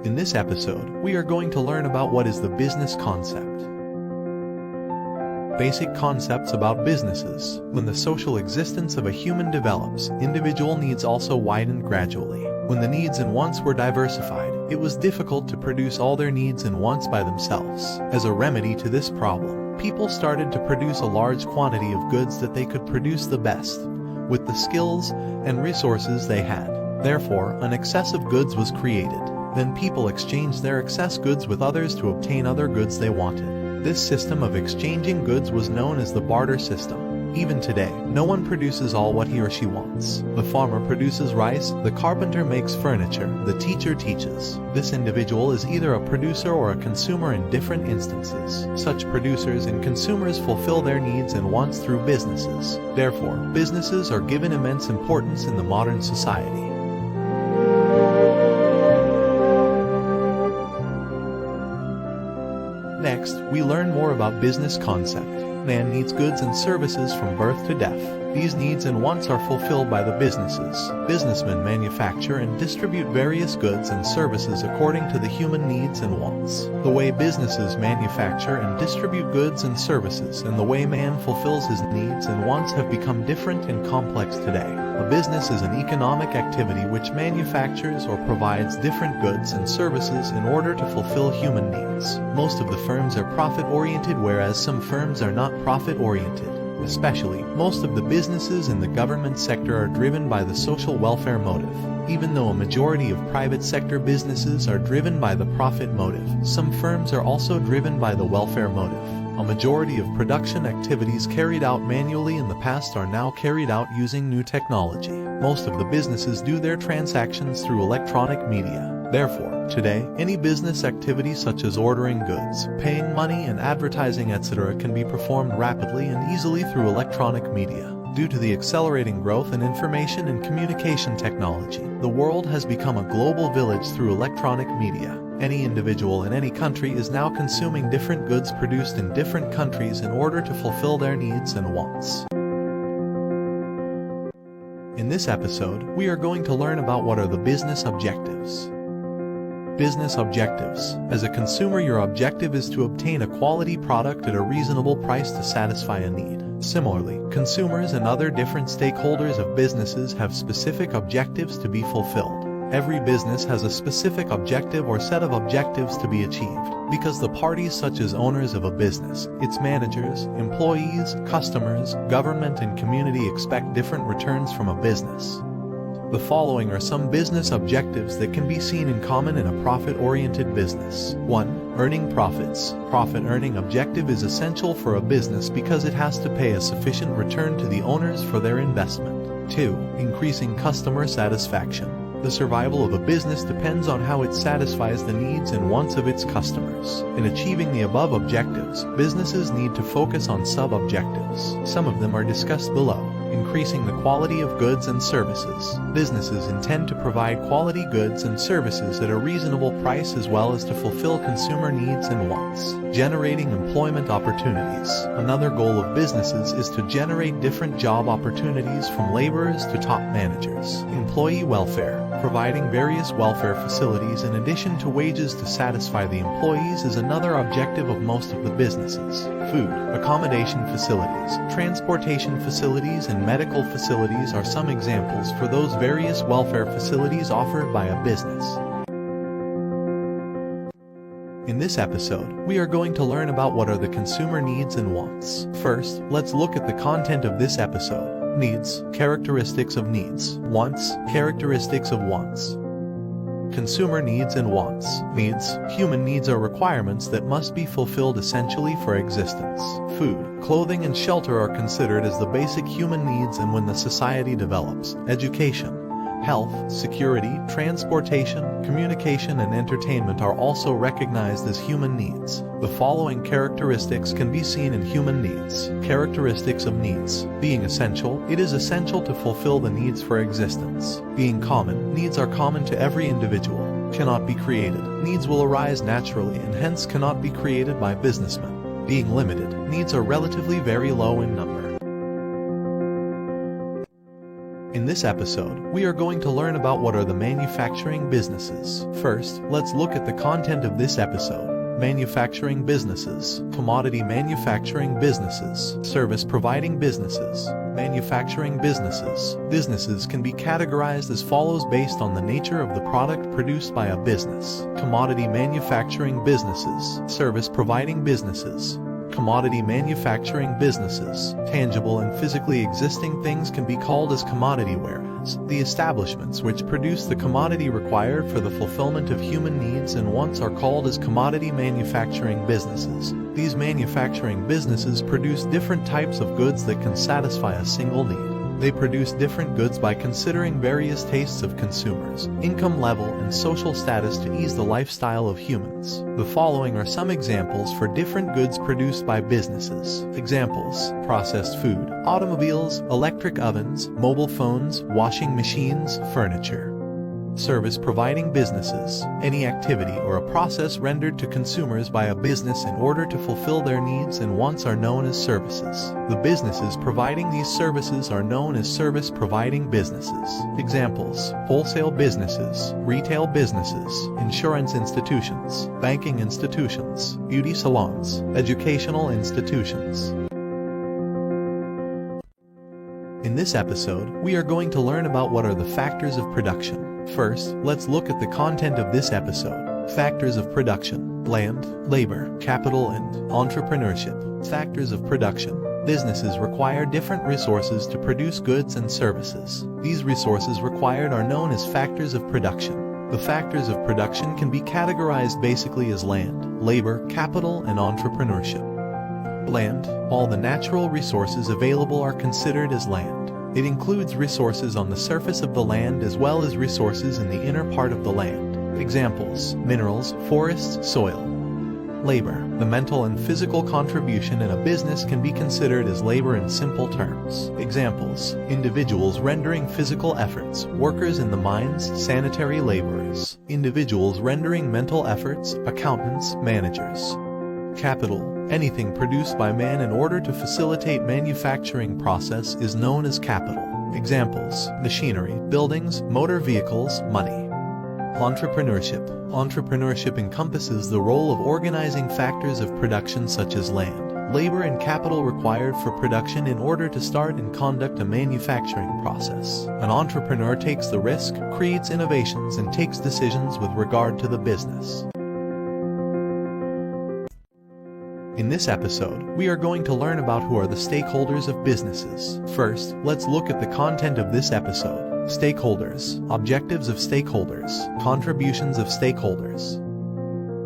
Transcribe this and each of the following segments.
In this episode, we are going to learn about what is the business concept. Basic concepts about businesses. When the social existence of a human develops, individual needs also widen gradually. When the needs and wants were diversified, it was difficult to produce all their needs and wants by themselves. As a remedy to this problem, people started to produce a large quantity of goods that they could produce the best, with the skills and resources they had. Therefore, an excess of goods was created. Then people exchanged their excess goods with others to obtain other goods they wanted. This system of exchanging goods was known as the barter system. Even today, no one produces all what he or she wants. The farmer produces rice, the carpenter makes furniture, the teacher teaches. This individual is either a producer or a consumer in different instances. Such producers and consumers fulfill their needs and wants through businesses. Therefore, businesses are given immense importance in the modern society. Next, we learn more about business concept. Man needs goods and services from birth to death. These needs and wants are fulfilled by the businesses. Businessmen manufacture and distribute various goods and services according to the human needs and wants. The way businesses manufacture and distribute goods and services and the way man fulfills his needs and wants have become different and complex today. A business is an economic activity which manufactures or provides different goods and services in order to fulfill human needs. Most of the firms are profit-oriented, whereas some firms are not profit-oriented. Especially, most of the businesses in the government sector are driven by the social welfare motive. Even though a majority of private sector businesses are driven by the profit motive, some firms are also driven by the welfare motive. A majority of production activities carried out manually in the past are now carried out using new technology. Most of the businesses do their transactions through electronic media. Therefore, today, any business activity such as ordering goods, paying money and advertising etc. can be performed rapidly and easily through electronic media. Due to the accelerating growth in information and communication technology, the world has become a global village through electronic media. Any individual in any country is now consuming different goods produced in different countries in order to fulfill their needs and wants. In this episode, we are going to learn about what are the business objectives. Business objectives. As a consumer, your objective is to obtain a quality product at a reasonable price to satisfy a need. Similarly, consumers and other different stakeholders of businesses have specific objectives to be fulfilled. Every business has a specific objective or set of objectives to be achieved, because the parties such as owners of a business, its managers, employees, customers, government and community expect different returns from a business. The following are some business objectives that can be seen in common in a profit-oriented business. 1. Earning profits. Profit-earning objective is essential for a business because it has to pay a sufficient return to the owners for their investment. 2. Increasing customer satisfaction. The survival of a business depends on how it satisfies the needs and wants of its customers. In achieving the above objectives, businesses need to focus on sub-objectives. Some of them are discussed below. Increasing the quality of goods and services. Businesses intend to provide quality goods and services at a reasonable price as well as to fulfill consumer needs and wants. Generating employment opportunities. Another goal of businesses is to generate different job opportunities from laborers to top managers. Employee welfare. Providing various welfare facilities in addition to wages to satisfy the employees is another objective of most of the businesses. Food, accommodation facilities, transportation facilities and medical facilities are some examples for those various welfare facilities offered by a business. In this episode, we are going to learn about what are the consumer needs and wants. First, let's look at the content of this episode. Needs, characteristics of needs. Wants, characteristics of wants. Consumer needs and wants. Needs. Human needs are requirements that must be fulfilled essentially for existence. Food, clothing and shelter are considered as the basic human needs, and when the society develops, education, health, security, transportation, communication and entertainment are also recognized as human needs. The following characteristics can be seen in human needs. Characteristics of needs. Being essential, it is essential to fulfill the needs for existence. Being common, needs are common to every individual. Cannot be created, needs will arise naturally and hence cannot be created by businessmen. Being limited, needs are relatively very low in number. In this episode, we are going to learn about what are the manufacturing businesses. First, let's look at the content of this episode. Manufacturing businesses, commodity manufacturing businesses, service providing businesses. Manufacturing businesses. Businesses can be categorized as follows based on the nature of the product produced by a business. Commodity manufacturing businesses, service providing businesses. Commodity manufacturing businesses. Tangible and physically existing things can be called as commodity, whereas the establishments which produce the commodity required for the fulfillment of human needs and wants are called as commodity manufacturing businesses. These manufacturing businesses produce different types of goods that can satisfy a single need. They produce different goods by considering various tastes of consumers, income level, and social status to ease the lifestyle of humans. The following are some examples for different goods produced by businesses. Examples: processed food, automobiles, electric ovens, mobile phones, washing machines, furniture. Service providing businesses. Any activity or a process rendered to consumers by a business in order to fulfill their needs and wants are known as services. The businesses providing these services are known as service providing businesses. Examples: wholesale businesses, retail businesses, insurance institutions, banking institutions, beauty salons, educational institutions. In this episode, we are going to learn about what are the factors of production. First, let's look at the content of this episode. Factors of production: land, labor, capital, and entrepreneurship. Factors of production. Businesses require different resources to produce goods and services. These resources required are known as factors of production. The factors of production can be categorized basically as land, labor, capital, and entrepreneurship. Land. All the natural resources available are considered as land. It includes resources on the surface of the land as well as resources in the inner part of the land. Examples: minerals, forests, soil. Labor. The mental and physical contribution in a business can be considered as labor in simple terms. Examples: individuals rendering physical efforts, workers in the mines, sanitary laborers. Individuals rendering mental efforts, accountants, managers. Capital. Anything produced by man in order to facilitate manufacturing process is known as capital. Examples: machinery, buildings, motor vehicles, money. Entrepreneurship. Entrepreneurship encompasses the role of organizing factors of production such as land, labor, and capital required for production in order to start and conduct a manufacturing process. An entrepreneur takes the risk, creates innovations, and takes decisions with regard to the business. In this episode, we are going to learn about who are the stakeholders of businesses. First, let's look at the content of this episode. Stakeholders. Objectives of stakeholders. Contributions of stakeholders.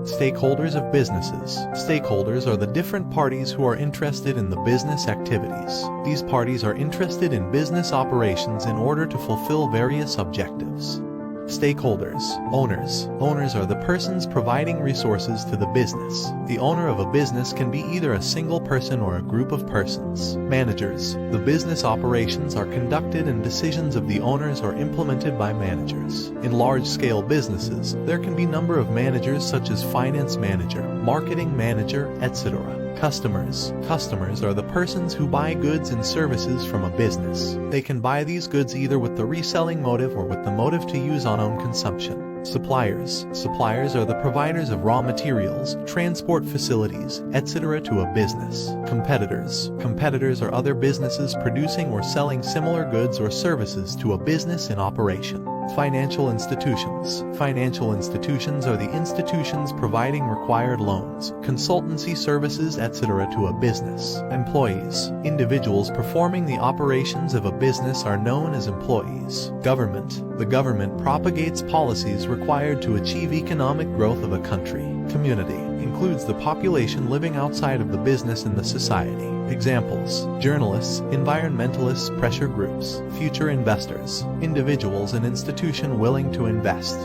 Stakeholders of businesses. Stakeholders are the different parties who are interested in the business activities. These parties are interested in business operations in order to fulfill various objectives. Stakeholders. Owners. Owners are the persons providing resources to the business. The owner of a business can be either a single person or a group of persons. Managers. The business operations are conducted and decisions of the owners are implemented by managers. In large-scale businesses, there can be number of managers such as finance manager, marketing manager, etc. Customers. Customers are the persons who buy goods and services from a business. They can buy these goods either with the reselling motive or with the motive to use on own consumption. Suppliers. Suppliers are the providers of raw materials, transport facilities, etc. to a business. Competitors. Competitors are other businesses producing or selling similar goods or services to a business in operation. Financial institutions. Financial institutions are the institutions providing required loans, consultancy services, etc. to a business. Employees. Individuals performing the operations of a business are known as employees. Government. The government propagates policies required to achieve economic growth of a country. Community includes the population living outside of the business in the society. Examples: journalists, environmentalists, pressure groups, future investors, individuals and institution willing to invest.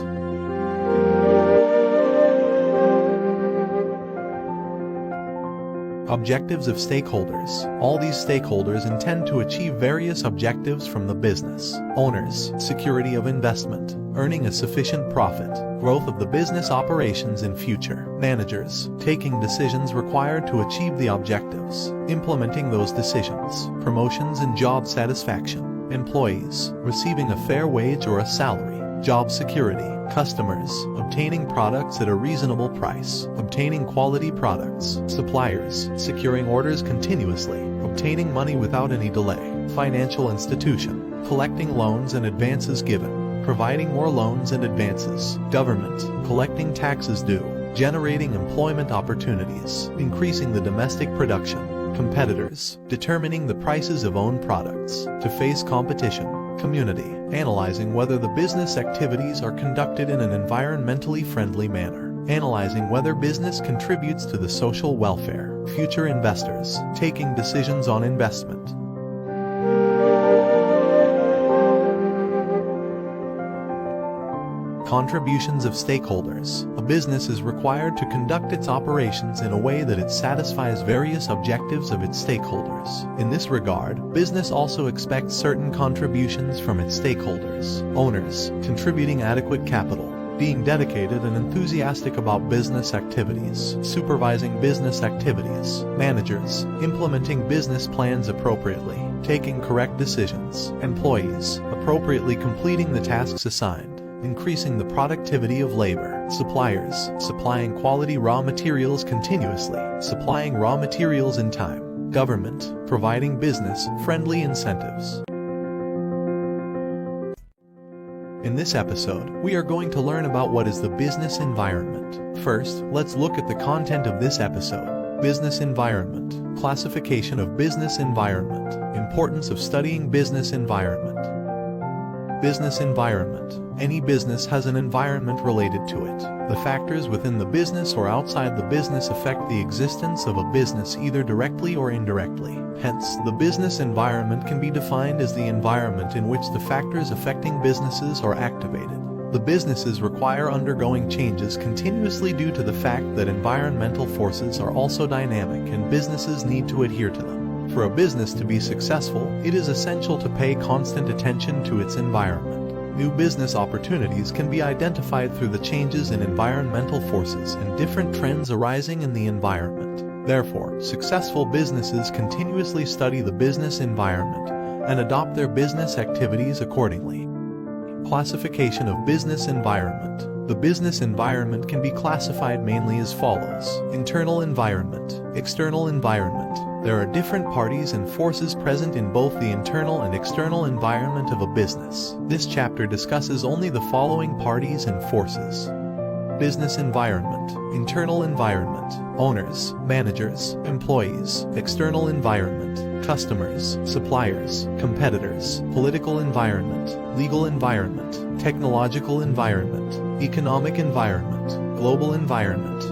Objectives of stakeholders. All these stakeholders intend to achieve various objectives from the business. Owners, security of investment, earning a sufficient profit, growth of the business operations in future. Managers, taking decisions required to achieve the objectives, implementing those decisions, promotions and job satisfaction. employees, receiving a fair wage or a salary, job security, customers, obtaining products at a reasonable price, obtaining quality products, suppliers, securing orders continuously, obtaining money without any delay, financial institution, collecting loans and advances given, providing more loans and advances, government, collecting taxes due, generating employment opportunities, increasing the domestic production, competitors, determining the prices of own products, to face competition, community, analyzing whether the business activities are conducted in an environmentally friendly manner, analyzing whether business contributes to the social welfare, future investors, taking decisions on investment. Contributions of stakeholders. A business is required to conduct its operations in a way that it satisfies various objectives of its stakeholders. In this regard, business also expects certain contributions from its stakeholders. Owners, contributing adequate capital, being dedicated and enthusiastic about business activities, supervising business activities. Managers, implementing business plans appropriately, taking correct decisions. Employees, appropriately completing the tasks assigned, increasing the productivity of labor. Suppliers, supplying quality raw materials continuously, supplying raw materials in time. Government, providing business-friendly incentives. In this episode, we are going to learn about what is the business environment. First, let's look at the content of this episode. Business environment. Classification of business environment. Importance of studying business environment. Business environment. Any business has an environment related to it. The factors within the business or outside the business affect the existence of a business either directly or indirectly. Hence, the business environment can be defined as the environment in which the factors affecting businesses are activated. The businesses require undergoing changes continuously due to the fact that environmental forces are also dynamic and businesses need to adhere to them. For a business to be successful, it is essential to pay constant attention to its environment. New business opportunities can be identified through the changes in environmental forces and different trends arising in the environment. Therefore, successful businesses continuously study the business environment and adopt their business activities accordingly. Classification of business environment. The business environment can be classified mainly as follows: internal environment, external environment. There are different parties and forces present in both the internal and external environment of a business. This chapter discusses only the following parties and forces. Business environment, internal environment, owners, managers, employees, external environment, customers, suppliers, competitors, political environment, legal environment, technological environment, economic environment, global environment.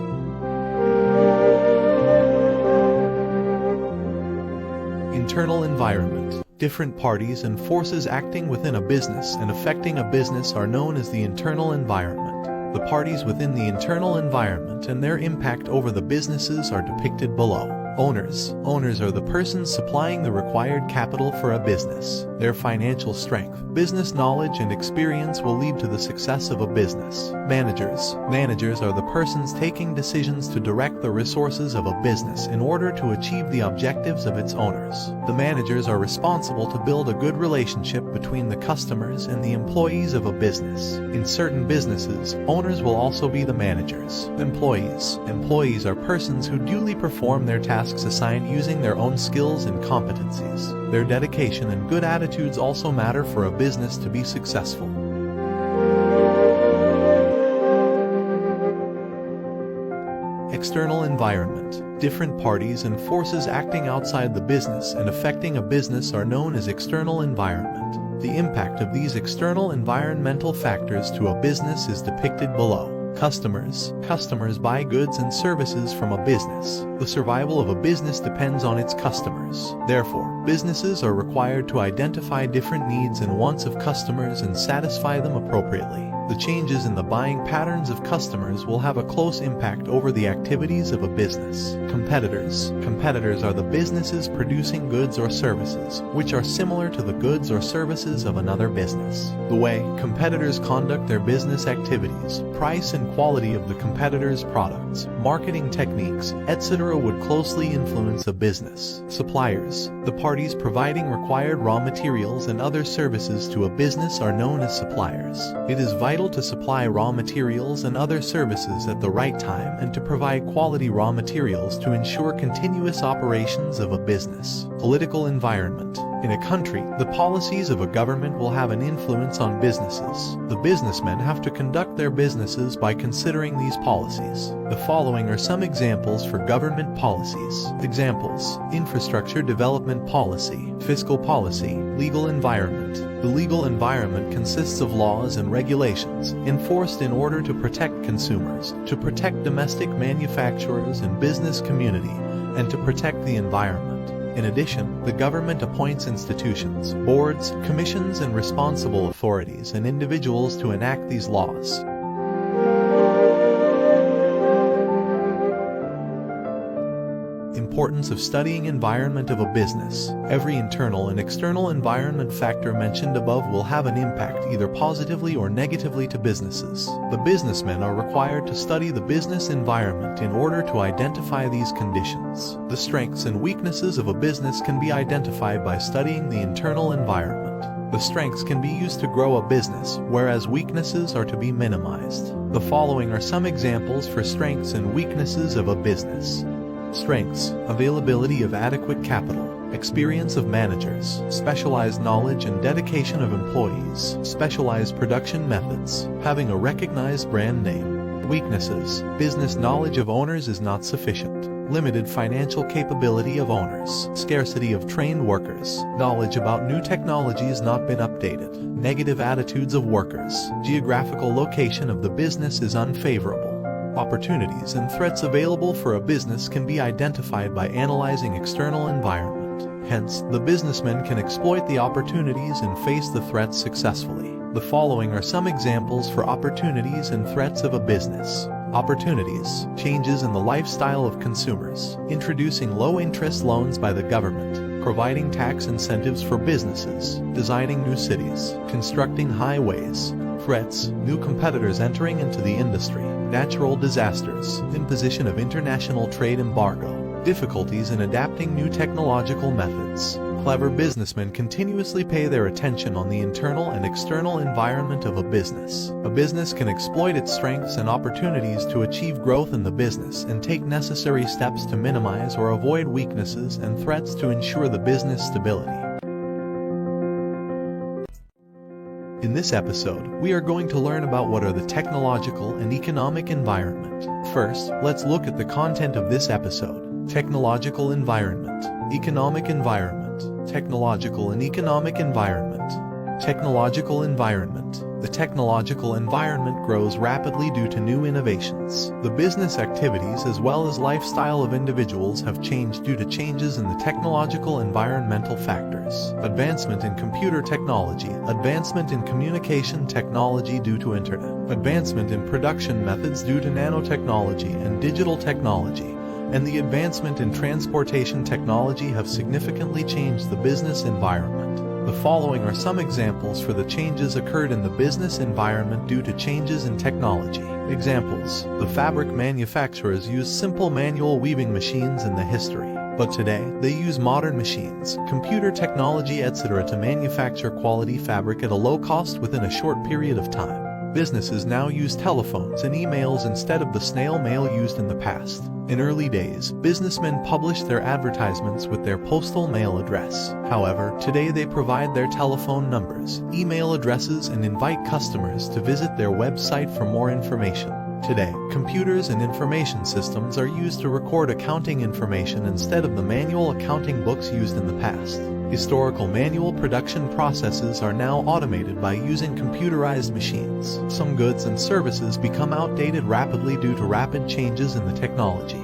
Internal environment. Different parties and forces acting within a business and affecting a business are known as the internal environment. The parties within the internal environment and their impact over the businesses are depicted below. Owners. Owners are the persons supplying the required capital for a business. Their financial strength, business knowledge and experience will lead to the success of a business. Managers. Managers are the persons taking decisions to direct the resources of a business in order to achieve the objectives of its owners. The managers are responsible to build a good relationship between the customers and the employees of a business. In certain businesses, owners will also be the managers. Employees. Employees are persons who duly perform their tasks assigned using their own skills and competencies. Their dedication and good attitudes also matter for a business to be successful. External environment. Different parties and forces acting outside the business and affecting a business are known as external environment. The impact of these external environmental factors to a business is depicted below. Customers. Customers buy goods and services from a business. The survival of a business depends on its customers. Therefore, businesses are required to identify different needs and wants of customers and satisfy them appropriately. The changes in the buying patterns of customers will have a close impact over the activities of a business. Competitors. Competitors are the businesses producing goods or services, which are similar to the goods or services of another business. The way competitors conduct their business activities, price and quality of the competitors' products, marketing techniques, etc. would closely influence a business. Suppliers. The parties providing required raw materials and other services to a business are known as suppliers. It is vital to supply raw materials and other services at the right time and to provide quality raw materials to ensure continuous operations of a business. Political environment. In a country, the policies of a government will have an influence on businesses. The businessmen have to conduct their businesses by considering these policies. The following are some examples for government policies. Examples: infrastructure development policy, fiscal policy, legal environment. The legal environment consists of laws and regulations enforced in order to protect consumers, to protect domestic manufacturers and business community, and to protect the environment. In addition, the government appoints institutions, boards, commissions, and responsible authorities and individuals to enact these laws. Importance of studying environment of a business. Every internal and external environment factor mentioned above will have an impact either positively or negatively to businesses. The businessmen are required to study the business environment in order to identify these conditions. The strengths and weaknesses of a business can be identified by studying the internal environment. The strengths can be used to grow a business, whereas weaknesses are to be minimized. The following are some examples for strengths and weaknesses of a business. Strengths: availability of adequate capital, experience of managers, specialized knowledge and dedication of employees, specialized production methods, having a recognized brand name. Weaknesses: business knowledge of owners is not sufficient, limited financial capability of owners, scarcity of trained workers, knowledge about new technology has not been updated, negative attitudes of workers, geographical location of the business is unfavorable. Opportunities and threats available for a business can be identified by analyzing external environment. Hence, the businessmen can exploit the opportunities and face the threats successfully. The following are some examples for opportunities and threats of a business. Opportunities: changes in the lifestyle of consumers, introducing low-interest loans by the government, providing tax incentives for businesses, designing new cities, constructing highways. Threats: new competitors entering into the industry, natural disasters, imposition of international trade embargo, difficulties in adapting new technological methods. Clever businessmen continuously pay their attention on the internal and external environment of a business. A business can exploit its strengths and opportunities to achieve growth in the business and take necessary steps to minimize or avoid weaknesses and threats to ensure the business stability. In this episode, we are going to learn about what are the technological and economic environment. First, let's look at the content of this episode. Technological environment, economic environment, technological and economic environment. Technological environment. The technological environment grows rapidly due to new innovations. The business activities as well as lifestyle of individuals have changed due to changes in the technological environmental factors. Advancement in computer technology, advancement in communication technology due to internet, advancement in production methods due to nanotechnology and digital technology, and the advancement in transportation technology have significantly changed the business environment. The following are some examples for the changes occurred in the business environment due to changes in technology. Examples: the fabric manufacturers used simple manual weaving machines in the history, but today they use modern machines, computer technology, etc. to manufacture quality fabric at a low cost within a short period of time. Businesses now use telephones and emails instead of the snail mail used in the past. In early days, businessmen published their advertisements with their postal mail address. However, today they provide their telephone numbers, email addresses, and invite customers to visit their website for more information. Today, computers and information systems are used to record accounting information instead of the manual accounting books used in the past. Historical manual production processes are now automated by using computerized machines. Some goods and services become outdated rapidly due to rapid changes in the technology.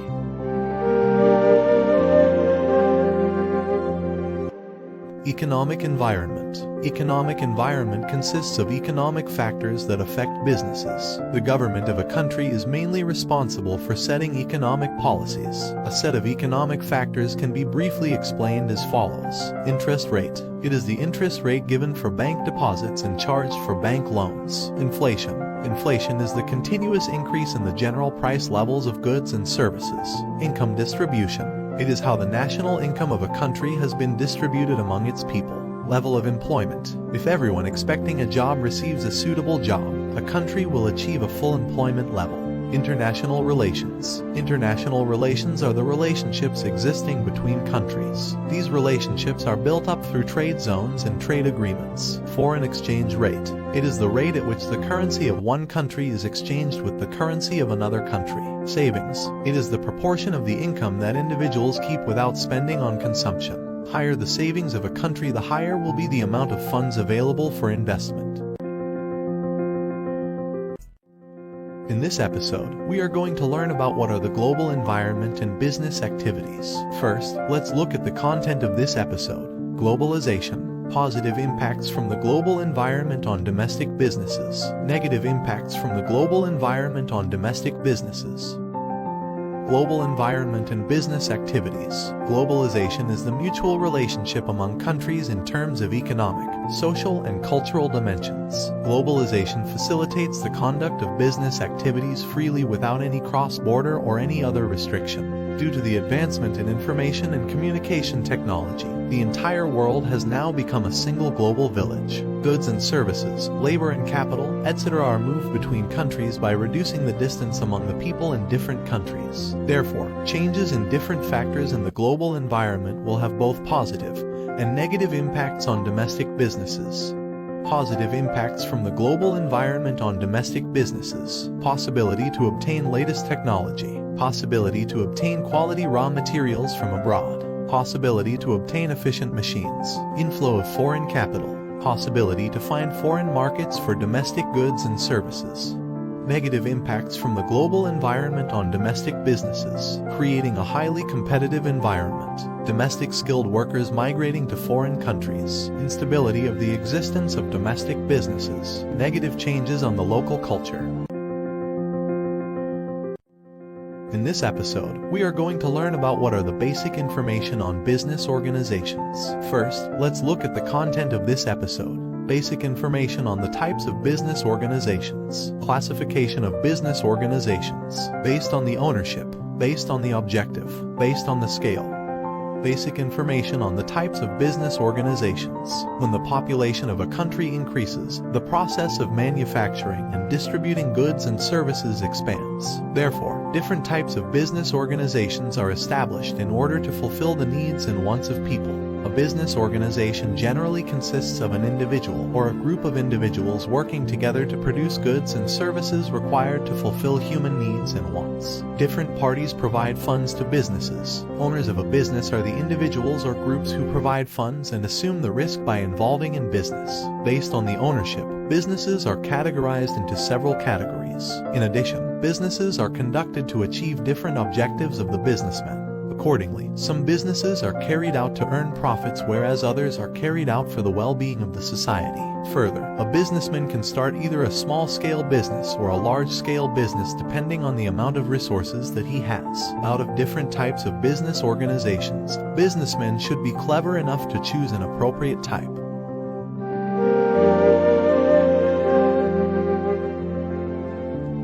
Economic environment. Economic environment consists of economic factors that affect businesses. The government of a country is mainly responsible for setting economic policies. A set of economic factors can be briefly explained as follows. Interest rate. It is the interest rate given for bank deposits and charged for bank loans. Inflation. Inflation is the continuous increase in the general price levels of goods and services. Income distribution. It is how the national income of a country has been distributed among its people. Level of employment. If everyone expecting a job receives a suitable job, a country will achieve a full employment level. International relations. International relations are the relationships existing between countries. These relationships are built up through trade zones and trade agreements. Foreign exchange rate. It is the rate at which the currency of one country is exchanged with the currency of another country. Savings. It is the proportion of the income that individuals keep without spending on consumption. Higher the savings of a country, the higher will be the amount of funds available for investment. In this episode, we are going to learn about what are the global environment and business activities. First, let's look at the content of this episode. Globalization. Positive impacts from the global environment on domestic businesses. Negative impacts from the global environment on domestic businesses. Global environment and business activities. Globalization is the mutual relationship among countries in terms of economic, social, and cultural dimensions. Globalization facilitates the conduct of business activities freely without any cross-border or any other restriction. Due to the advancement in information and communication technology, the entire world has now become a single global village. Goods and services, labor and capital, etc. are moved between countries by reducing the distance among the people in different countries. Therefore, changes in different factors in the global environment will have both positive and negative impacts on domestic businesses. Positive impacts from the global environment on domestic businesses. Possibility to obtain latest technology. Possibility to obtain quality raw materials from abroad. Possibility to obtain efficient machines. Inflow of foreign capital. Possibility to find foreign markets for domestic goods and services. Negative impacts from the global environment on domestic businesses, creating a highly competitive environment. Domestic skilled workers migrating to foreign countries. Instability of the existence of domestic businesses. Negative changes on the local culture. In this episode, we are going to learn about what are the basic information on business organizations. First, let's look at the content of this episode. Basic information on the types of business organizations. Classification of business organizations. Based on the ownership. Based on the objective. Based on the scale. Basic information on the types of business organizations. When the population of a country increases, the process of manufacturing and distributing goods and services expands. Therefore, different types of business organizations are established in order to fulfill the needs and wants of people. A business organization generally consists of an individual or a group of individuals working together to produce goods and services required to fulfill human needs and wants. Different parties provide funds to businesses. Owners of a business are the individuals or groups who provide funds and assume the risk by involving in business. Based on the ownership, businesses are categorized into several categories. In addition, businesses are conducted to achieve different objectives of the businessman. Accordingly, some businesses are carried out to earn profits, whereas others are carried out for the well-being of the society. Further, a businessman can start either a small-scale business or a large-scale business depending on the amount of resources that he has. Out of different types of business organizations, businessmen should be clever enough to choose an appropriate type.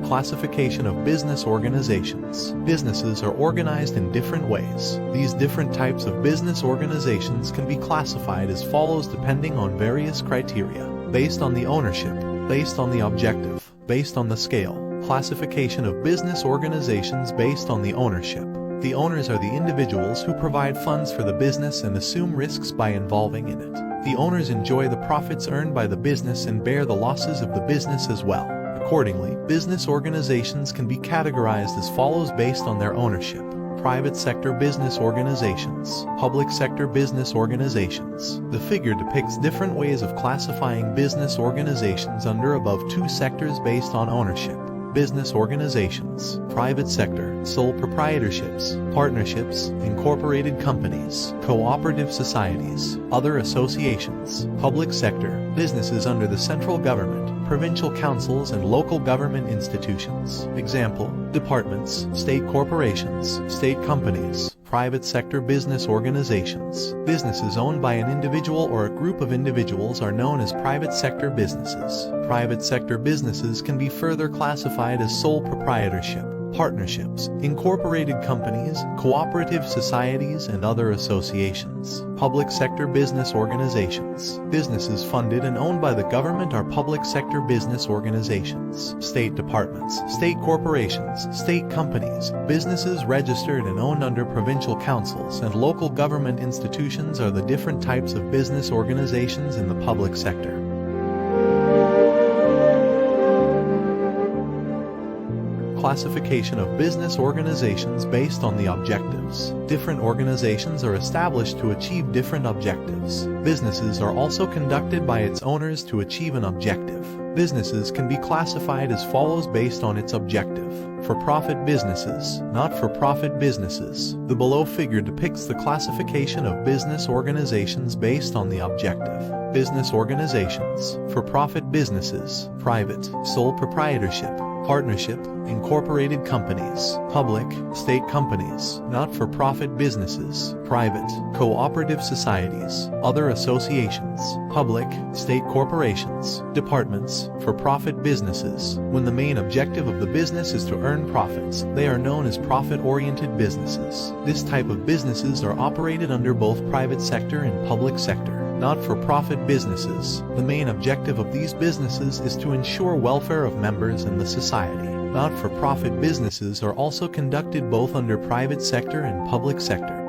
Classification of business organizations. Businesses are organized in different ways. These different types of business organizations can be classified as follows depending on various criteria. Based on the ownership, based on the objective, based on the scale. Classification of business organizations based on the ownership. The owners are the individuals who provide funds for the business and assume risks by involving in it. The owners enjoy the profits earned by the business and bear the losses of the business as well. Accordingly, business organizations can be categorized as follows based on their ownership. Private sector business organizations, public sector business organizations. The figure depicts different ways of classifying business organizations under above two sectors based on ownership. business organizations, private sector, sole proprietorships, partnerships, incorporated companies, cooperative societies, other associations, public sector, businesses under the central government, provincial councils and local government institutions. Example, departments, state corporations, state companies, private sector business organizations. Businesses owned by an individual or a group of individuals are known as private sector businesses. Private sector businesses can be further classified as sole proprietorship, partnerships, incorporated companies, cooperative societies, and other associations. Public sector business organizations. Businesses funded and owned by the government are public sector business organizations. State departments, state corporations, state companies, businesses registered and owned under provincial councils, and local government institutions are the different types of business organizations in the public sector. Classification of business organizations based on the objectives. Different organizations are established to achieve different objectives. Businesses are also conducted by its owners to achieve an objective. Businesses can be classified as follows based on its objective. For-profit businesses, not-for-profit businesses. The below figure depicts the classification of business organizations based on the objective. Business organizations, for-profit businesses, private, sole proprietorship, partnership, incorporated companies, public, state companies, not-for-profit businesses, private, cooperative societies, other associations, public, state corporations, departments, for-profit businesses. When the main objective of the business is to earn profits, they are known as profit-oriented businesses. This type of businesses are operated under both private sector and public sector. Not-for-profit businesses. The main objective of these businesses is to ensure welfare of members and the society. Not-for-profit businesses are also conducted both under private sector and public sector.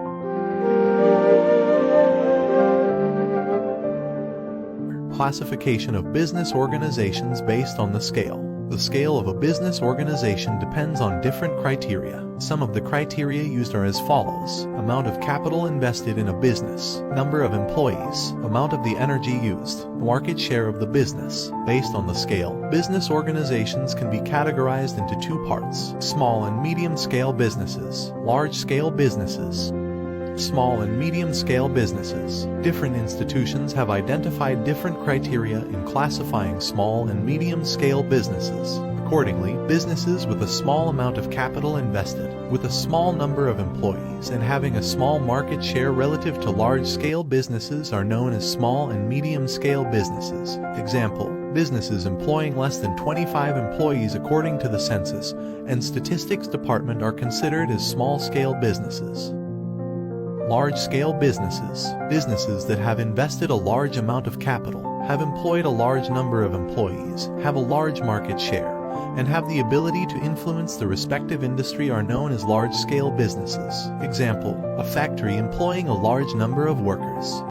Classification of business organizations based on the scale. The scale of a business organization depends on different criteria. Some of the criteria used are as follows: amount of capital invested in a business, number of employees, amount of the energy used, market share of the business. Based on the scale, business organizations can be categorized into two parts: small and medium-scale businesses, large-scale businesses. Small and medium-scale businesses. Different institutions have identified different criteria in classifying small and medium-scale businesses. Accordingly, businesses with a small amount of capital invested, with a small number of employees, and having a small market share relative to large-scale businesses are known as small and medium-scale businesses. Example, businesses employing less than 25 employees according to the Census and Statistics Department are considered as small-scale businesses. Large-scale businesses. Businesses that have invested a large amount of capital, have employed a large number of employees, have a large market share, and have the ability to influence the respective industry are known as large-scale businesses. Example, a factory employing a large number of workers.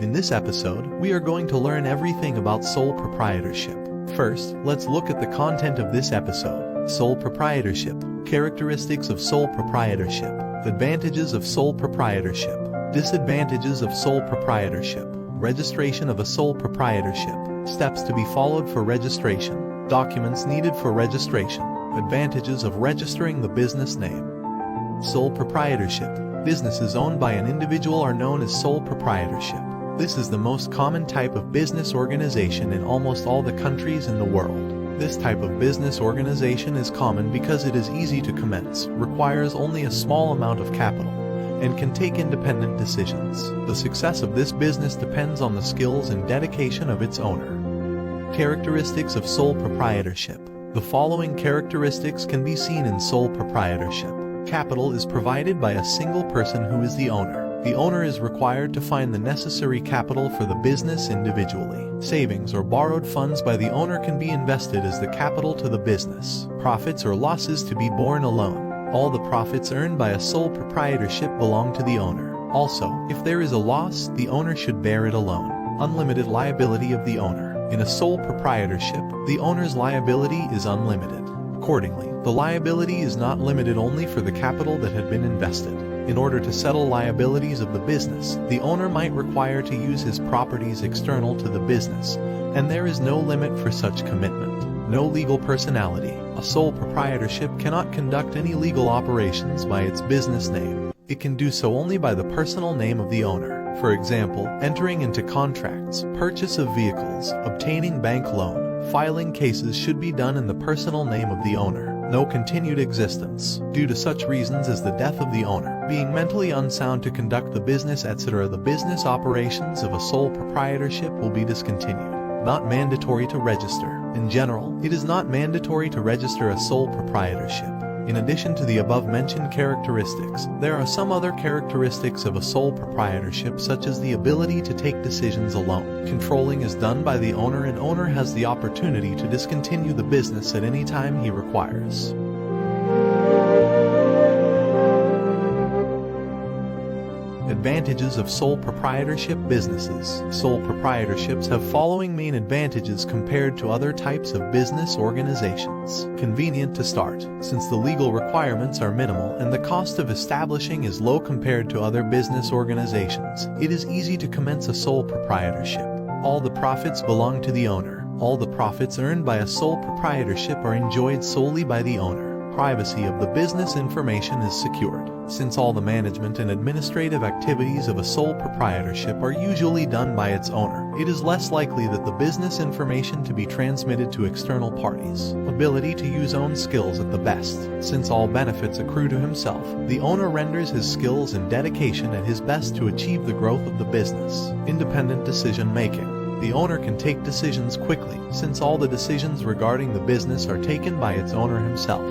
In this episode, we are going to learn everything about sole proprietorship. First, let's look at the content of this episode. Sole proprietorship. Characteristics of sole proprietorship. Advantages of sole proprietorship. Disadvantages of sole proprietorship. Registration of a sole proprietorship. Steps to be followed for registration. Documents needed for registration. Advantages of registering the business name. Sole proprietorship. Businesses owned by an individual are known as sole proprietorship. This is the most common type of business organization in almost all the countries in the world. This type of business organization is common because it is easy to commence, requires only a small amount of capital, and can take independent decisions. The success of this business depends on the skills and dedication of its owner. Characteristics of sole proprietorship. The following characteristics can be seen in sole proprietorship. Capital is provided by a single person who is the owner. The owner is required to find the necessary capital for the business individually. Savings or borrowed funds by the owner can be invested as the capital to the business. Profits or losses to be borne alone. All the profits earned by a sole proprietorship belong to the owner. Also, if there is a loss, the owner should bear it alone. Unlimited liability of the owner. In a sole proprietorship, the owner's liability is unlimited. Accordingly, the liability is not limited only for the capital that had been invested. In order to settle liabilities of the business, the owner might require to use his properties external to the business, and there is no limit for such commitment. No legal personality. A sole proprietorship cannot conduct any legal operations by its business name. It can do so only by the personal name of the owner. For example, entering into contracts, purchase of vehicles, obtaining bank loan, filing cases should be done in the personal name of the owner. No continued existence, due to such reasons as the death of the owner, being mentally unsound to conduct the business, etc. The business operations of a sole proprietorship will be discontinued. Not mandatory to register. In general, it is not mandatory to register a sole proprietorship. In addition to the above-mentioned characteristics, there are some other characteristics of a sole proprietorship, such as the ability to take decisions alone. Controlling is done by the owner, and owner has the opportunity to discontinue the business at any time he requires. Advantages of sole proprietorship businesses. Sole proprietorships have following main advantages compared to other types of business organizations. Convenient to start, since the legal requirements are minimal and the cost of establishing is low compared to other business organizations. It is easy to commence a sole proprietorship. All the profits belong to the owner. All the profits earned by a sole proprietorship are enjoyed solely by the owner. Privacy of the business information is secured, since all the management and administrative activities of a sole proprietorship are usually done by its owner. It is less likely that the business information to be transmitted to external parties. Ability to use own skills at the best, since all benefits accrue to himself. The owner renders his skills and dedication at his best to achieve the growth of the business. Independent decision making. The owner can take decisions quickly, since all the decisions regarding the business are taken by its owner himself.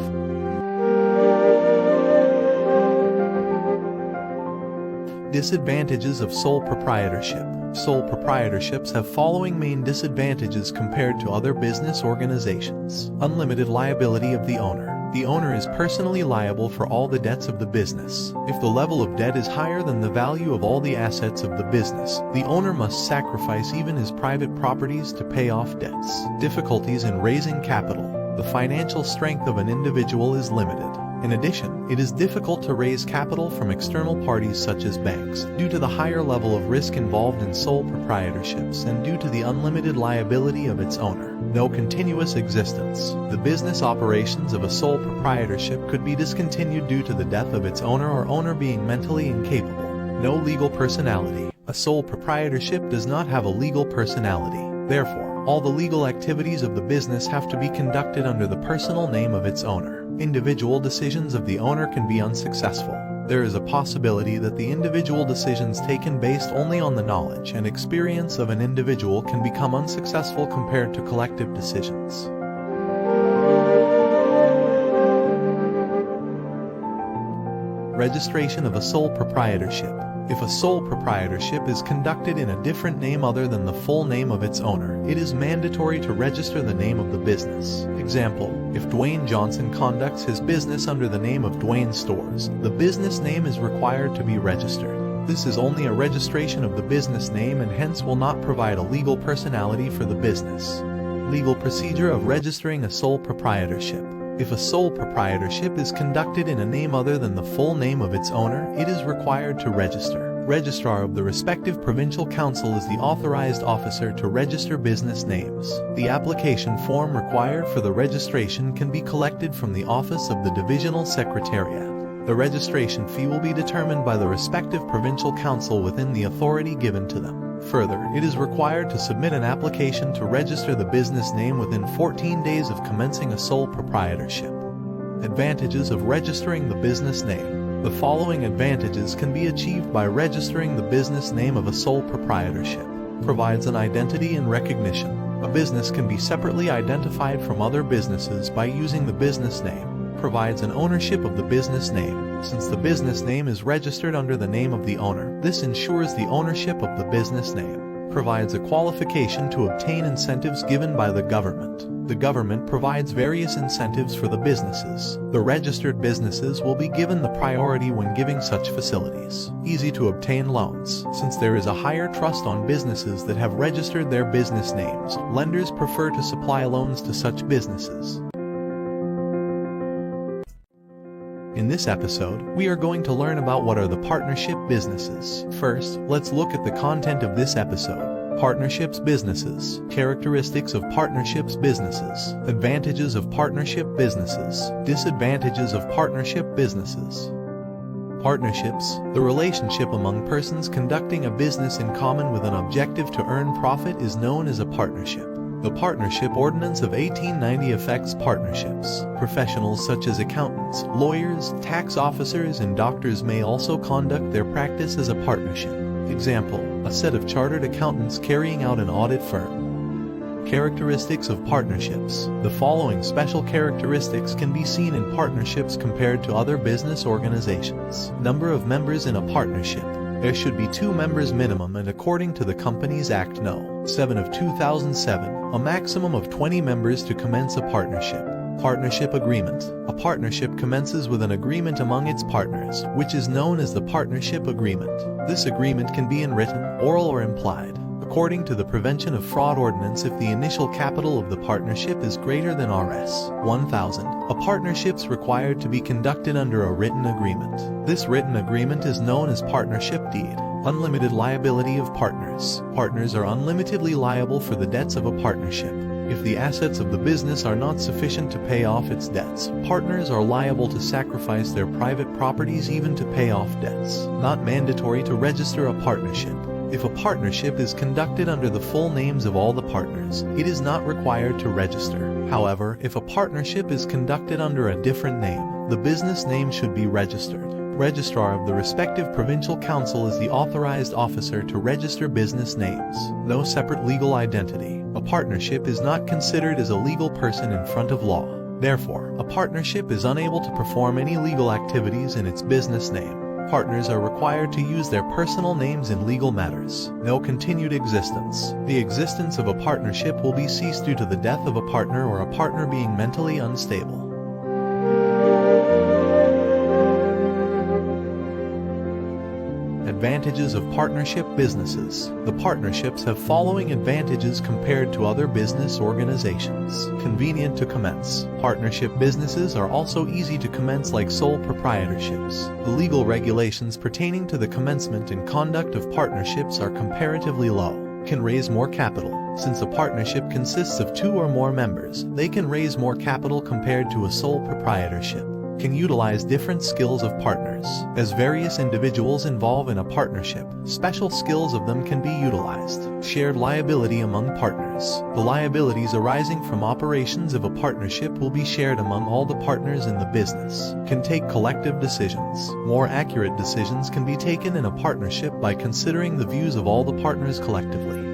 Disadvantages of sole proprietorship. Sole proprietorships have following main disadvantages compared to other business organizations. Unlimited liability of the owner. The owner is personally liable for all the debts of the business. If the level of debt is higher than the value of all the assets of the business, the owner must sacrifice even his private properties to pay off debts. Difficulties in raising capital. The financial strength of an individual is limited. In addition, it is difficult to raise capital from external parties such as banks, due to the higher level of risk involved in sole proprietorships and due to the unlimited liability of its owner. No continuous existence. The business operations of a sole proprietorship could be discontinued due to the death of its owner or owner being mentally incapable. No legal personality. A sole proprietorship does not have a legal personality. Therefore, all the legal activities of the business have to be conducted under the personal name of its owner. Individual decisions of the owner can be unsuccessful. There is a possibility that the individual decisions taken based only on the knowledge and experience of an individual can become unsuccessful compared to collective decisions. Registration of a sole proprietorship. If a sole proprietorship is conducted in a different name other than the full name of its owner, it is mandatory to register the name of the business. Example, if Dwayne Johnson conducts his business under the name of Dwayne Stores, the business name is required to be registered. This is only a registration of the business name and hence will not provide a legal personality for the business. Legal procedure of registering a sole proprietorship. If a sole proprietorship is conducted in a name other than the full name of its owner, it is required to register. Registrar of the respective provincial council is the authorized officer to register business names. The application form required for the registration can be collected from the office of the divisional secretariat. The registration fee will be determined by the respective provincial council within the authority given to them. Further, it is required to submit an application to register the business name within 14 days of commencing a sole proprietorship. Advantages of registering the business name. The following advantages can be achieved by registering the business name of a sole proprietorship. Provides an identity and recognition. A business can be separately identified from other businesses by using the business name. Provides an ownership of the business name. Since the business name is registered under the name of the owner, this ensures the ownership of the business name. Provides a qualification to obtain incentives given by the government. The government provides various incentives for the businesses. The registered businesses will be given the priority when giving such facilities. Easy to obtain loans. Since there is a higher trust on businesses that have registered their business names, lenders prefer to supply loans to such businesses. In this episode, we are going to learn about what are the partnership businesses. First, let's look at the content of this episode. Partnerships businesses, characteristics of partnerships businesses, advantages of partnership businesses, disadvantages of partnership businesses. Partnerships, the relationship among persons conducting a business in common with an objective to earn profit, is known as a partnership. The Partnership Ordinance of 1890 affects partnerships. Professionals such as accountants, lawyers, tax officers, and doctors may also conduct their practice as a partnership. Example, a set of chartered accountants carrying out an audit firm. Characteristics of partnerships. The following special characteristics can be seen in partnerships compared to other business organizations. Number of members in a partnership. There should be 2 members minimum, and according to the Companies Act No. 7 of 2007, a maximum of 20 members to commence a partnership. Partnership agreement. A partnership commences with an agreement among its partners, which is known as the partnership agreement. This agreement can be in written, oral, or implied. According to the Prevention of Fraud Ordinance, if the initial capital of the partnership is greater than Rs. 1,000, a partnership's required to be conducted under a written agreement. This written agreement is known as partnership deed. Unlimited liability of partners. Partners are unlimitedly liable for the debts of a partnership. If the assets of the business are not sufficient to pay off its debts, partners are liable to sacrifice their private properties even to pay off debts. Not mandatory to register a partnership. If a partnership is conducted under the full names of all the partners, it is not required to register. However, if a partnership is conducted under a different name, the business name should be registered. Registrar of the respective provincial council is the authorized officer to register business names. No separate legal identity. A partnership is not considered as a legal person in front of law. Therefore, a partnership is unable to perform any legal activities in its business name. Partners are required to use their personal names in legal matters. No continued existence. The existence of a partnership will be ceased due to the death of a partner or a partner being mentally unstable. Advantages of partnership businesses. The partnerships have following advantages compared to other business organizations. Convenient to commence. Partnership businesses are also easy to commence like sole proprietorships. The legal regulations pertaining to the commencement and conduct of partnerships are comparatively low. Can raise more capital. Since a partnership consists of 2 or more members, they can raise more capital compared to a sole proprietorship. Can utilize different skills of partners. As various individuals involved in a partnership, special skills of them can be utilized. Shared liability among partners. The liabilities arising from operations of a partnership will be shared among all the partners in the business. Can take collective decisions. More accurate decisions can be taken in a partnership by considering the views of all the partners collectively.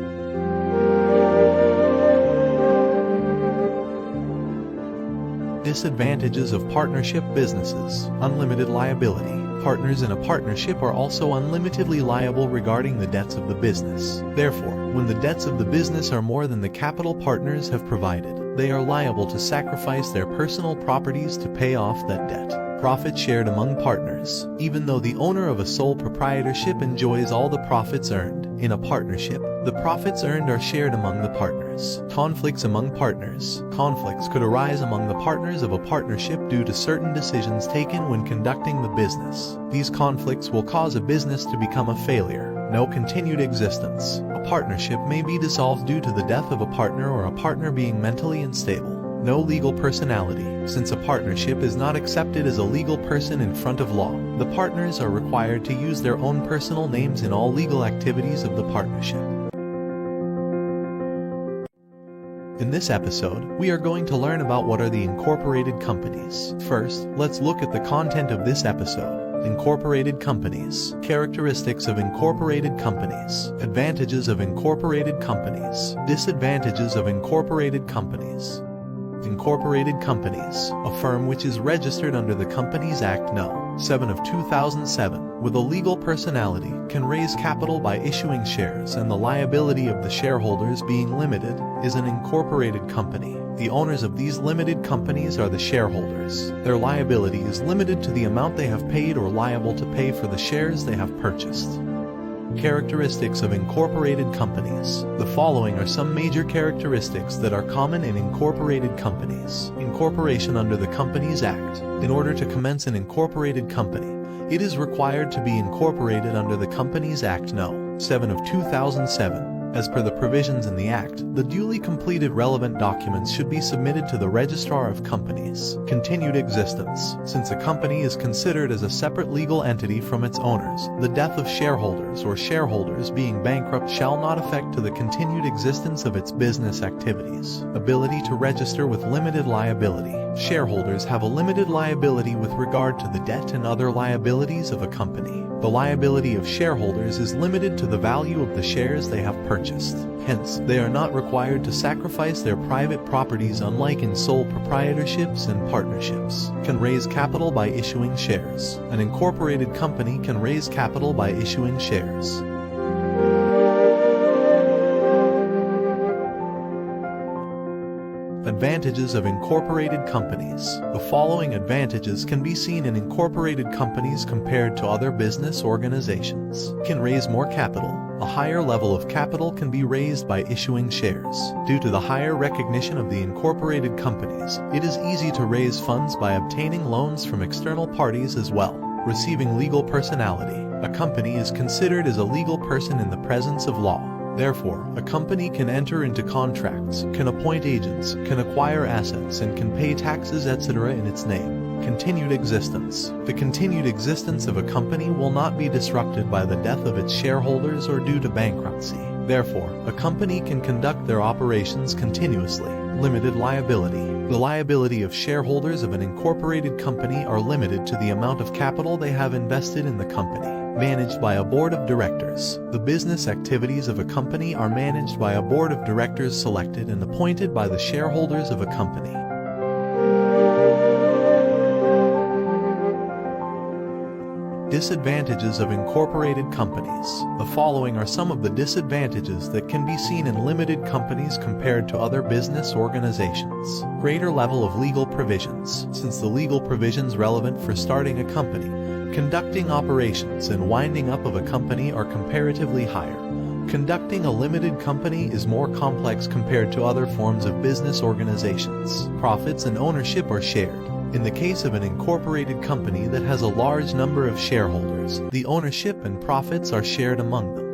Disadvantages of partnership businesses. Unlimited liability. Partners in a partnership are also unlimitedly liable regarding the debts of the business. Therefore, when the debts of the business are more than the capital partners have provided, they are liable to sacrifice their personal properties to pay off that debt. Profit shared among partners. Even though the owner of a sole proprietorship enjoys all the profits earned, in a partnership, the profits earned are shared among the partners. Conflicts among partners. Conflicts could arise among the partners of a partnership due to certain decisions taken when conducting the business. These conflicts will cause a business to become a failure. No continued existence. A partnership may be dissolved due to the death of a partner or a partner being mentally unstable. No legal personality. Since a partnership is not accepted as a legal person in front of law, the partners are required to use their own personal names in all legal activities of the partnership. In this episode, we are going to learn about what are the incorporated companies. First, let's look at the content of this episode. Incorporated companies. Characteristics of incorporated companies. Advantages of incorporated companies. Disadvantages of incorporated companies. Incorporated companies, a firm which is registered under the Companies Act No. 7 of 2007, with a legal personality, can raise capital by issuing shares and the liability of the shareholders being limited, is an incorporated company. The owners of these limited companies are the shareholders. Their liability is limited to the amount they have paid or liable to pay for the shares they have purchased. Characteristics of incorporated companies. The following are some major characteristics that are common in incorporated companies. Incorporation under the Companies Act. In order to commence an incorporated company, it is required to be incorporated under the Companies Act No. 7 of 2007. As per the provisions in the Act, the duly completed relevant documents should be submitted to the Registrar of Companies. Continued existence. Since a company is considered as a separate legal entity from its owners, the death of shareholders or shareholders being bankrupt shall not affect to the continued existence of its business activities. Ability to register with limited liability. Shareholders have a limited liability with regard to the debt and other liabilities of a company. The liability of shareholders is limited to the value of the shares they have purchased. Hence, they are not required to sacrifice their private properties unlike in sole proprietorships and partnerships. Can raise capital by issuing shares. An incorporated company can raise capital by issuing shares. Advantages of incorporated companies. The following advantages can be seen in incorporated companies compared to other business organizations. Can raise more capital. A higher level of capital can be raised by issuing shares. Due to the higher recognition of the incorporated companies, it is easy to raise funds by obtaining loans from external parties as well. Receiving legal personality. A company is considered as a legal person in the presence of law. Therefore, a company can enter into contracts, can appoint agents, can acquire assets, and can pay taxes, etc. in its name. Continued existence. The continued existence of a company will not be disrupted by the death of its shareholders or due to bankruptcy. Therefore, a company can conduct their operations continuously. Limited liability. The liability of shareholders of an incorporated company are limited to the amount of capital they have invested in the company. Managed by a board of directors. The business activities of a company are managed by a board of directors selected and appointed by the shareholders of a company. Disadvantages of incorporated companies. The following are some of the disadvantages that can be seen in limited companies compared to other business organizations. Greater level of legal provisions. Since the legal provisions relevant for starting a company, conducting operations and winding up of a company are comparatively higher. Conducting a limited company is more complex compared to other forms of business organizations. Profits and ownership are shared. In the case of an incorporated company that has a large number of shareholders, the ownership and profits are shared among them.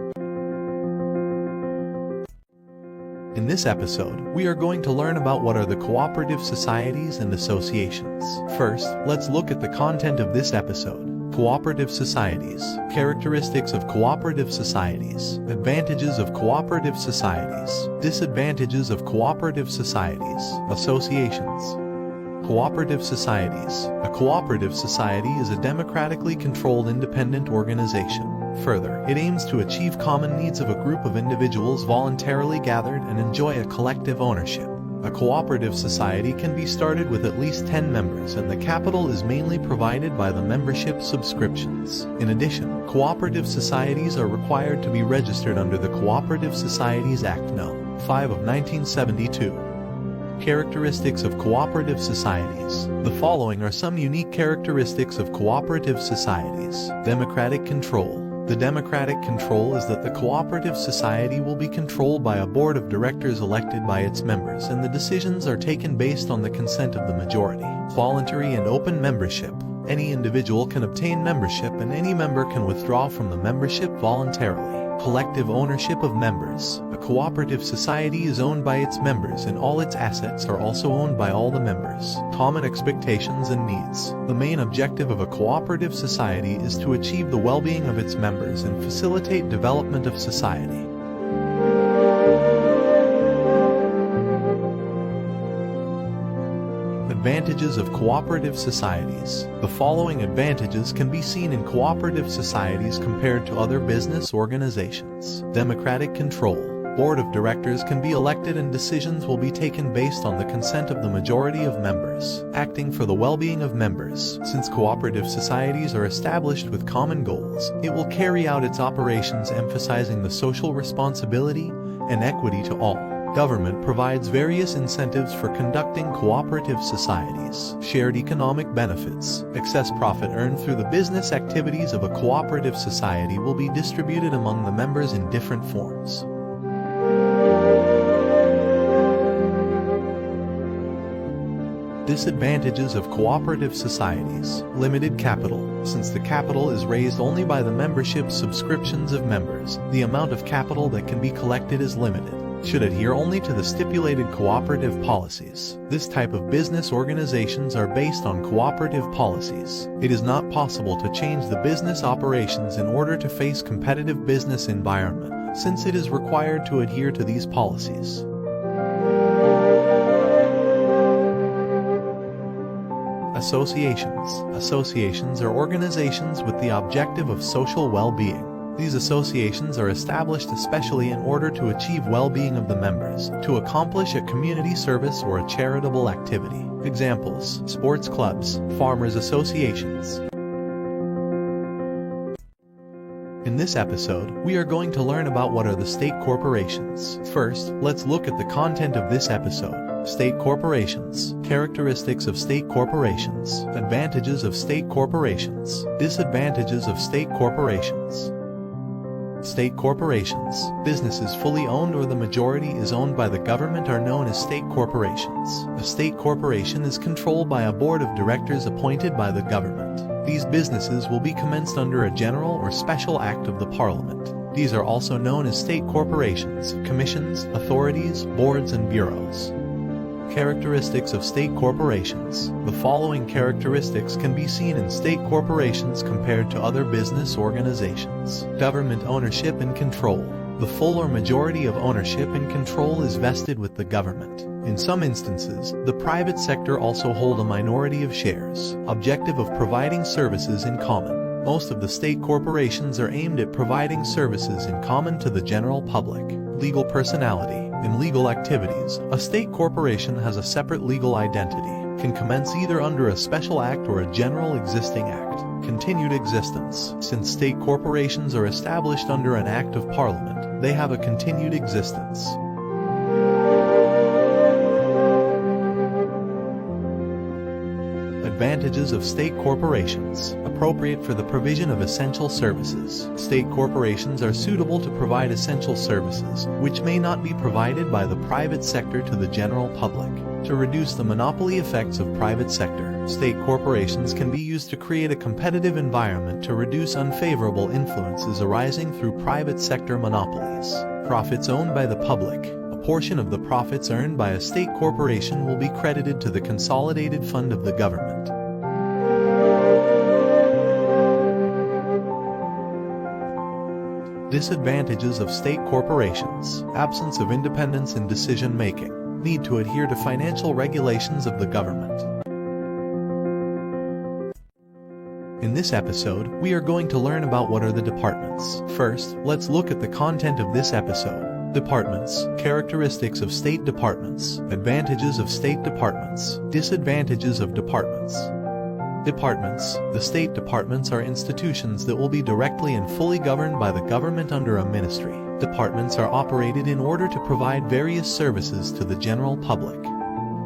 In this episode, we are going to learn about what are the cooperative societies and associations. First, let's look at the content of this episode. Cooperative societies. Characteristics of cooperative societies. Advantages of cooperative societies. Disadvantages of cooperative societies. Associations. Cooperative societies. A cooperative society is a democratically controlled independent organization. Further, it aims to achieve common needs of a group of individuals voluntarily gathered and enjoy a collective ownership. A cooperative society can be started with at least 10 members, and the capital is mainly provided by the membership subscriptions. In addition, cooperative societies are required to be registered under the Cooperative Societies Act No. 5 of 1972. Characteristics of cooperative societies. The following are some unique characteristics of cooperative societies. Democratic control. The democratic control is that the cooperative society will be controlled by a board of directors elected by its members, and the decisions are taken based on the consent of the majority. Voluntary and open membership. Any individual can obtain membership and any member can withdraw from the membership voluntarily. Collective ownership of members. A cooperative society is owned by its members and all its assets are also owned by all the members. Common expectations and needs. The main objective of a cooperative society is to achieve the well-being of its members and facilitate development of society. Advantages of cooperative societies. The following advantages can be seen in cooperative societies compared to other business organizations. Democratic control. Board of directors can be elected and decisions will be taken based on the consent of the majority of members. Acting for the well-being of members. Since cooperative societies are established with common goals, it will carry out its operations emphasizing the social responsibility and equity to all. Government provides various incentives for conducting cooperative societies. Shared economic benefits. Excess profit earned through the business activities of a cooperative society will be distributed among the members in different forms. Disadvantages of cooperative societies. Limited capital. Since the capital is raised only by the membership subscriptions of members, the amount of capital that can be collected is limited. Should adhere only to the stipulated cooperative policies. This type of business organizations are based on cooperative policies. It is not possible to change the business operations in order to face competitive business environment, since it is required to adhere to these policies. Associations. Associations are organizations with the objective of social well-being. These associations are established especially in order to achieve well-being of the members, to accomplish a community service or a charitable activity. Examples: sports clubs, farmers' associations. In this episode, we are going to learn about what are the state corporations. First, let's look at the content of this episode. State corporations. Characteristics of state corporations. Advantages of state corporations. Disadvantages of state corporations. State corporations. Businesses fully owned or the majority is owned by the government are known as state corporations. A state corporation is controlled by a board of directors appointed by the government. These businesses will be commenced under a general or special act of the Parliament. These are also known as state corporations, commissions, authorities, boards, and bureaus. Characteristics of state corporations. The following characteristics can be seen in state corporations compared to other business organizations. Government ownership and control. The full or majority of ownership and control is vested with the government. In some instances, the private sector also hold a minority of shares. Objective of providing services in common. Most of the state corporations are aimed at providing services in common to the general public. Legal personality. In legal activities, a state corporation has a separate legal identity, can commence either under a special act or a general existing act. Continued existence. Since state corporations are established under an act of Parliament, they have a continued existence. Advantages of state corporations. Appropriate for the provision of essential services. State corporations are suitable to provide essential services, which may not be provided by the private sector to the general public. To reduce the monopoly effects of private sector, state corporations can be used to create a competitive environment to reduce unfavorable influences arising through private sector monopolies. Profits owned by the public. Portion of the profits earned by a state corporation will be credited to the consolidated fund of the government. Disadvantages of state corporations. Absence of independence in decision-making. Need to adhere to financial regulations of the government. In this episode, we are going to learn about what are the departments. First, let's look at the content of this episode. Departments. Characteristics of state departments. Advantages of state departments. Disadvantages of departments. Departments. The state departments are institutions that will be directly and fully governed by the government under a ministry. Departments are operated in order to provide various services to the general public.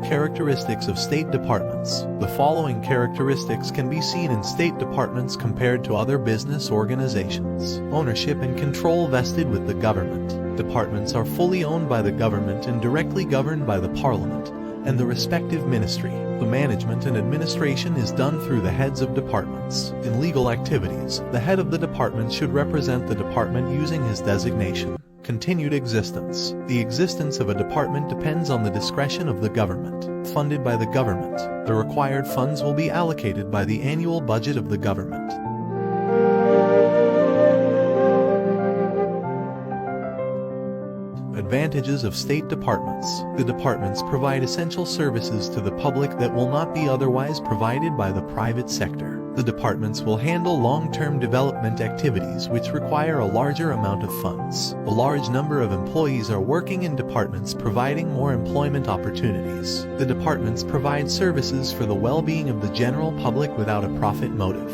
Characteristics of state departments. The following characteristics can be seen in state departments compared to other business organizations. Ownership and control vested with the government. Departments are fully owned by the government and directly governed by the Parliament and the respective ministry. The management and administration is done through the heads of departments. In legal activities, the head of the department should represent the department using his designation. Continued existence. The existence of a department depends on the discretion of the government. Funded by the government. The required funds will be allocated by the annual budget of the government. Advantages of state departments. The departments provide essential services to the public that will not be otherwise provided by the private sector. The departments will handle long-term development activities which require a larger amount of funds. A large number of employees are working in departments providing more employment opportunities. The departments provide services for the well-being of the general public without a profit motive.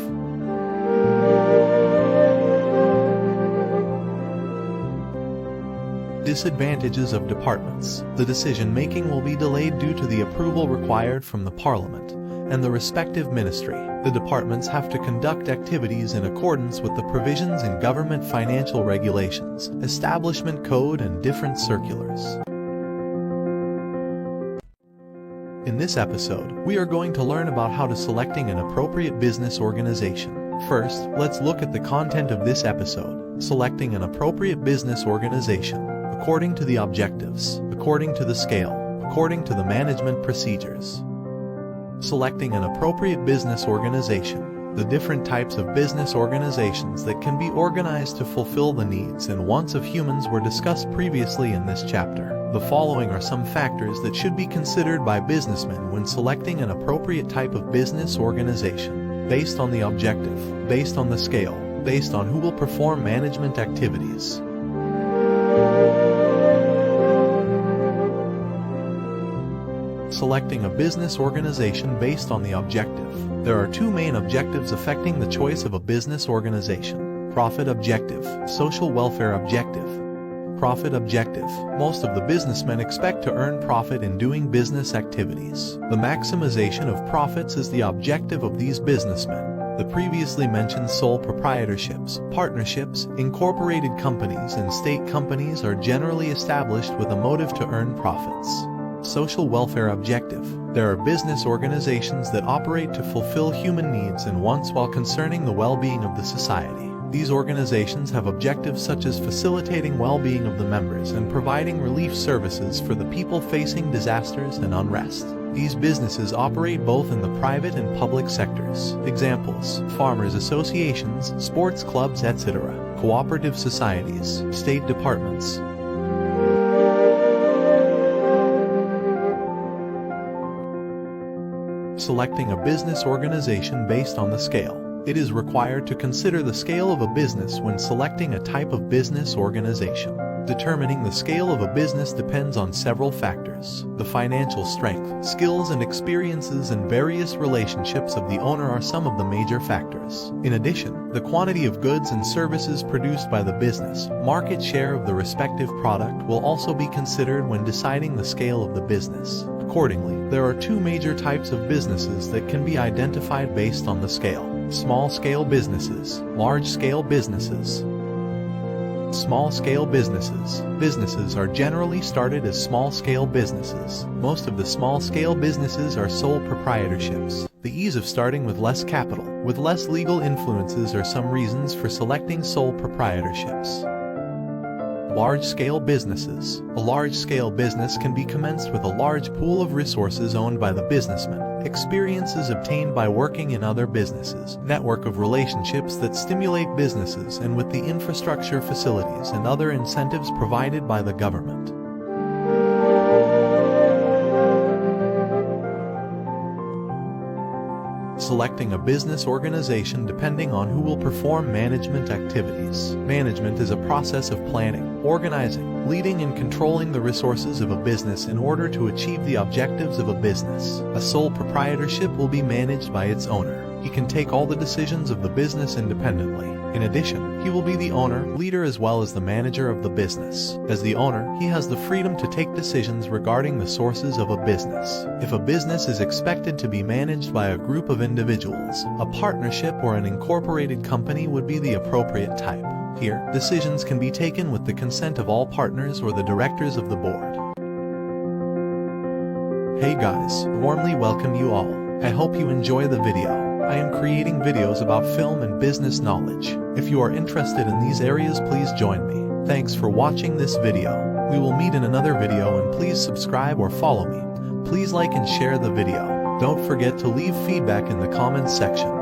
Disadvantages of departments. The decision-making will be delayed due to the approval required from the Parliament and the respective ministry. The departments have to conduct activities in accordance with the provisions in government financial regulations, establishment code and different circulars. In this episode, we are going to learn about how to selecting an appropriate business organization. First, let's look at the content of this episode. Selecting an appropriate business organization. According to the objectives, according to the scale, according to the management procedures. Selecting an appropriate business organization. The different types of business organizations that can be organized to fulfill the needs and wants of humans were discussed previously in this chapter. The following are some factors that should be considered by businessmen when selecting an appropriate type of business organization. Based on the objective, based on the scale, based on who will perform management activities. Selecting a business organization based on the objective. There are two main objectives affecting the choice of a business organization. Profit objective, social welfare objective. Profit objective. Most of the businessmen expect to earn profit in doing business activities. The maximization of profits is the objective of these businessmen. The previously mentioned sole proprietorships, partnerships, incorporated companies and state companies are generally established with a motive to earn profits. Social welfare objective. There are business organizations that operate to fulfill human needs and wants while concerning the well-being of the society. These organizations have objectives such as facilitating well-being of the members and providing relief services for the people facing disasters and unrest. These businesses operate both in the private and public sectors. Examples: farmers associations, sports clubs, etc., cooperative societies, state departments. Selecting a business organization based on the scale. It is required to consider the scale of a business when selecting a type of business organization. Determining the scale of a business depends on several factors. The financial strength, skills and experiences and various relationships of the owner are some of the major factors. In addition, the quantity of goods and services produced by the business, market share of the respective product will also be considered when deciding the scale of the business. Accordingly, there are two major types of businesses that can be identified based on the scale. Small-scale businesses, large-scale businesses. Small-scale businesses. Businesses are generally started as small-scale businesses. Most of the small-scale businesses are sole proprietorships. The ease of starting with less capital, with less legal influences are some reasons for selecting sole proprietorships. Large-scale businesses. A large-scale business can be commenced with a large pool of resources owned by the businessman, experiences obtained by working in other businesses, network of relationships that stimulate businesses, and with the infrastructure, facilities, and other incentives provided by the government. Selecting a business organization depending on who will perform management activities. Management is a process of planning, organizing, leading and controlling the resources of a business in order to achieve the objectives of a business. A sole proprietorship will be managed by its owner. He can take all the decisions of the business independently. In addition, he will be the owner, leader as well as the manager of the business. As the owner, he has the freedom to take decisions regarding the sources of a business. If a business is expected to be managed by a group of individuals, a partnership or an incorporated company would be the appropriate type. Here, decisions can be taken with the consent of all partners or the directors of the board. Hey guys, warmly welcome you all. I hope you enjoy the video. I am creating videos about film and business knowledge. If you are interested in these areas, please join me. Thanks for watching this video. We will meet in another video and please subscribe or follow me. Please like and share the video. Don't forget to leave feedback in the comments section.